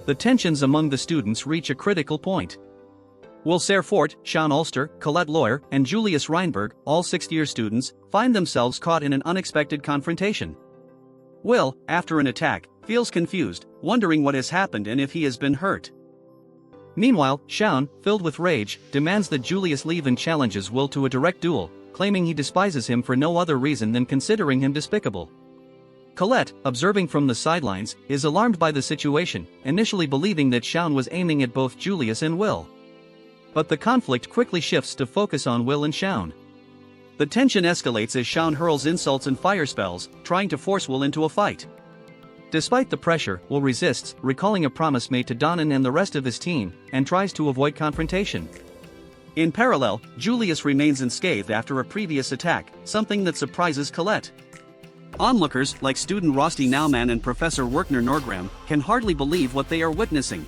the tensions among the students reach a critical point. Will Serfort, Shaun Ulster, Colette Lawyer, and Julius Reinberg, all sixth-year students, find themselves caught in an unexpected confrontation. Will, after an attack, feels confused, wondering what has happened and if he has been hurt. Meanwhile, Shaun, filled with rage, demands that Julius leave and challenges Will to a direct duel, claiming he despises him for no other reason than considering him despicable. Colette, observing from the sidelines, is alarmed by the situation, initially believing that Shaun was aiming at both Julius and Will. But the conflict quickly shifts to focus on Will and Shaun. The tension escalates as Shaun hurls insults and fire spells, trying to force Will into a fight. Despite the pressure, Will resists, recalling a promise made to Donnan and the rest of his team, and tries to avoid confrontation. In parallel, Julius remains unscathed after a previous attack, something that surprises Colette. Onlookers, like student Rosti Naumann and Professor Werkner Norgram, can hardly believe what they are witnessing.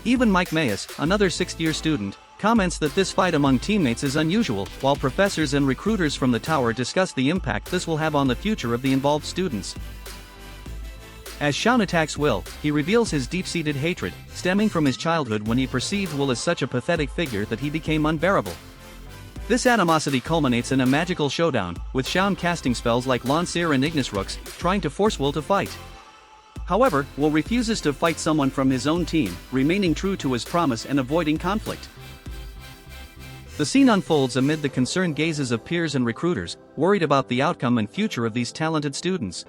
Even Mike Mayes, another sixth-year student, comments that this fight among teammates is unusual, while professors and recruiters from the tower discuss the impact this will have on the future of the involved students. As Shaun attacks Will, he reveals his deep-seated hatred, stemming from his childhood when he perceived Will as such a pathetic figure that he became unbearable. This animosity culminates in a magical showdown, with Shaun casting spells like Lanceur and Ignis Rooks, trying to force Will to fight. However, Will refuses to fight someone from his own team, remaining true to his promise and avoiding conflict. The scene unfolds amid the concerned gazes of peers and recruiters, worried about the outcome and future of these talented students.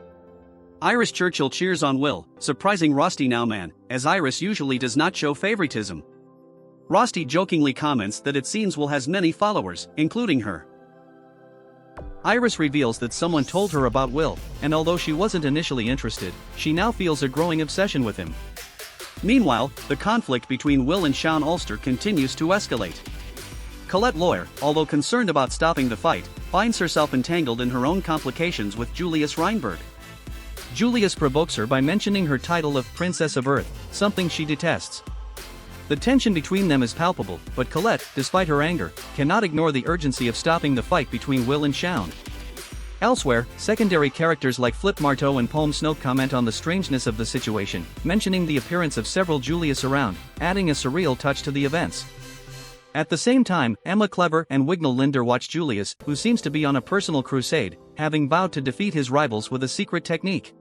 Iris Churchill cheers on Will, surprising Rosti Naumann, as Iris usually does not show favoritism. Rosti jokingly comments that it seems Will has many followers, including her. Iris reveals that someone told her about Will, and although she wasn't initially interested, she now feels a growing obsession with him. Meanwhile, the conflict between Will and Shaun Ulster continues to escalate. Colette Lawyer, although concerned about stopping the fight, finds herself entangled in her own complications with Julius Reinberg. Julius provokes her by mentioning her title of Princess of Earth, something she detests. The tension between them is palpable, but Colette, despite her anger, cannot ignore the urgency of stopping the fight between Will and Shaun. Elsewhere, secondary characters like Flip Marteau and Palm Snow comment on the strangeness of the situation, mentioning the appearance of several Julius around, adding a surreal touch to the events. At the same time, Emma Clever and Wignall Linder watch Julius, who seems to be on a personal crusade, having vowed to defeat his rivals with a secret technique.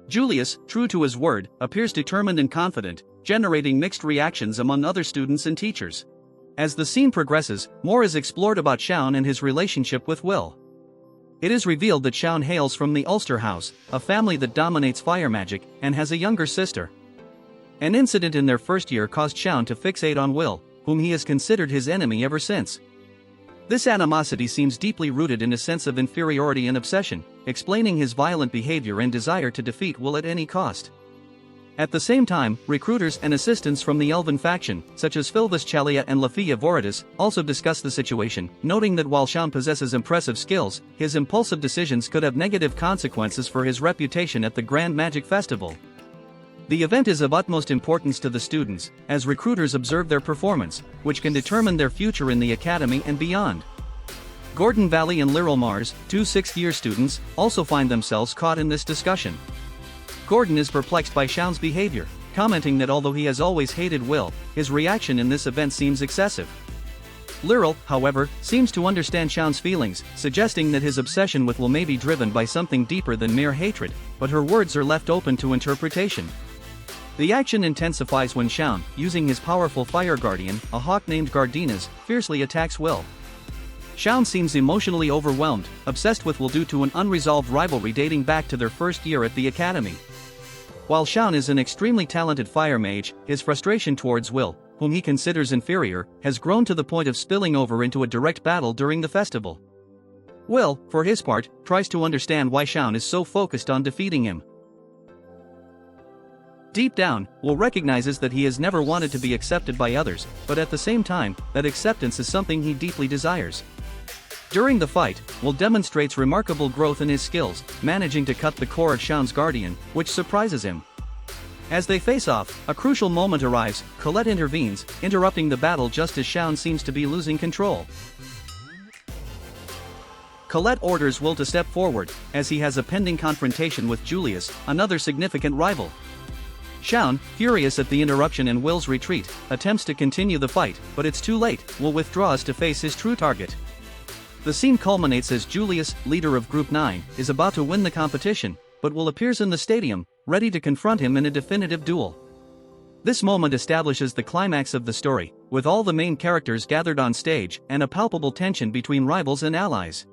Julius, true to his word, appears determined and confident, generating mixed reactions among other students and teachers. As the scene progresses, more is explored about Shaun and his relationship with Will. It is revealed that Shaun hails from the Ulster house, a family that dominates fire magic, and has a younger sister. An incident in their first year caused Shaun to fixate on Will, whom he has considered his enemy ever since. This animosity seems deeply rooted in a sense of inferiority and obsession, explaining his violent behavior and desire to defeat Will at any cost. At the same time, recruiters and assistants from the Elven faction, such as Philvis Chalia and Lafia Voridis, also discuss the situation, noting that while Shaun possesses impressive skills, his impulsive decisions could have negative consequences for his reputation at the Grand Magic Festival. The event is of utmost importance to the students, as recruiters observe their performance, which can determine their future in the academy and beyond. Gordon Valley and Lyral Mars, two sixth-year students, also find themselves caught in this discussion. Gordon is perplexed by Shaun's behavior, commenting that although he has always hated Will, his reaction in this event seems excessive. Lyral, however, seems to understand Shaun's feelings, suggesting that his obsession with Will may be driven by something deeper than mere hatred, but her words are left open to interpretation. The action intensifies when Shaun, using his powerful fire guardian, a hawk named Gardinas, fiercely attacks Will. Shaun seems emotionally overwhelmed, obsessed with Will due to an unresolved rivalry dating back to their first year at the academy. While Shaun is an extremely talented fire mage, his frustration towards Will, whom he considers inferior, has grown to the point of spilling over into a direct battle during the festival. Will, for his part, tries to understand why Shaun is so focused on defeating him. Deep down, Will recognizes that he has never wanted to be accepted by others, but at the same time, that acceptance is something he deeply desires. During the fight, Will demonstrates remarkable growth in his skills, managing to cut the core of Shaun's guardian, which surprises him. As they face off, a crucial moment arrives. Colette intervenes, interrupting the battle just as Shaun seems to be losing control. Colette orders Will to step forward, as he has a pending confrontation with Julius, another significant rival. Shounen, furious at the interruption in Will's retreat, attempts to continue the fight, but it's too late. Will withdraws to face his true target. The scene culminates as Julius, leader of Group 9, is about to win the competition, but Will appears in the stadium, ready to confront him in a definitive duel. This moment establishes the climax of the story, with all the main characters gathered on stage and a palpable tension between rivals and allies.